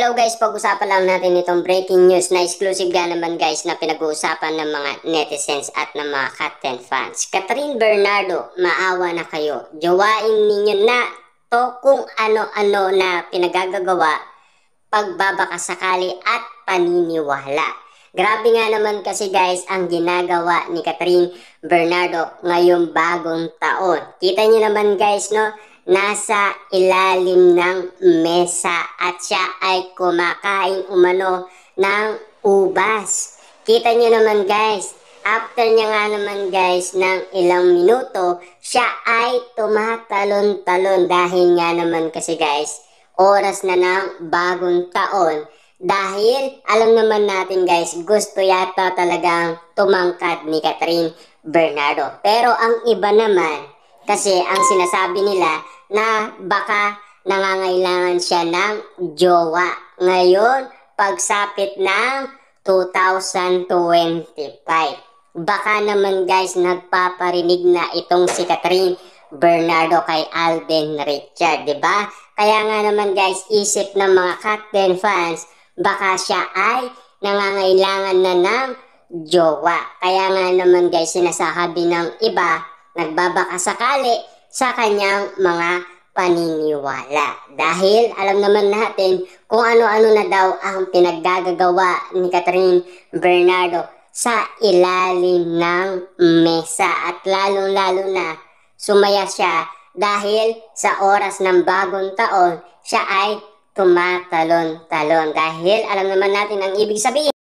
Hello guys, pag-usapan lang natin itong breaking news na exclusive nga naman guys na pinag-uusapan ng mga netizens at ng mga Cat10 fans. Catherine Bernardo, maawa na kayo. Jowain ninyo na to kung ano-ano na pinagagagawa, pagbabakasakali at paniniwala. Grabe nga naman kasi guys ang ginagawa ni Catherine Bernardo ngayong bagong taon. Kita niyo naman guys no, nasa ilalim ng mesa at siya ay kumakain umano ng ubas. Kita niyo naman guys, after niya nga naman guys ng ilang minuto, siya ay tumatalon-talon dahil nga naman kasi guys, oras na ng bagong taon. Dahil alam naman natin guys, gusto yata talagang tumangkad ni Catherine Bernardo. Pero ang iba naman, kasi ang sinasabi nila na baka nangangailangan siya ng jowa. Ngayon, pagsapit ng 2025. Baka naman guys, nagpaparinig na itong si Catherine Bernardo kay Alden Richard, 'di ba? Kaya nga naman guys, isip ng mga Cat10 fans, baka siya ay nangangailangan na ng jowa. Kaya nga naman guys, sinasabi ng iba, nagbabakasakali sa kanyang mga paniniwala. Dahil alam naman natin kung ano-ano na daw ang pinaggagawa ni Catherine Bernardo sa ilalim ng mesa. At lalong-lalo na sumaya siya dahil sa oras ng bagong taon, siya ay tumatalon-talon. Dahil alam naman natin ang ibig sabihin.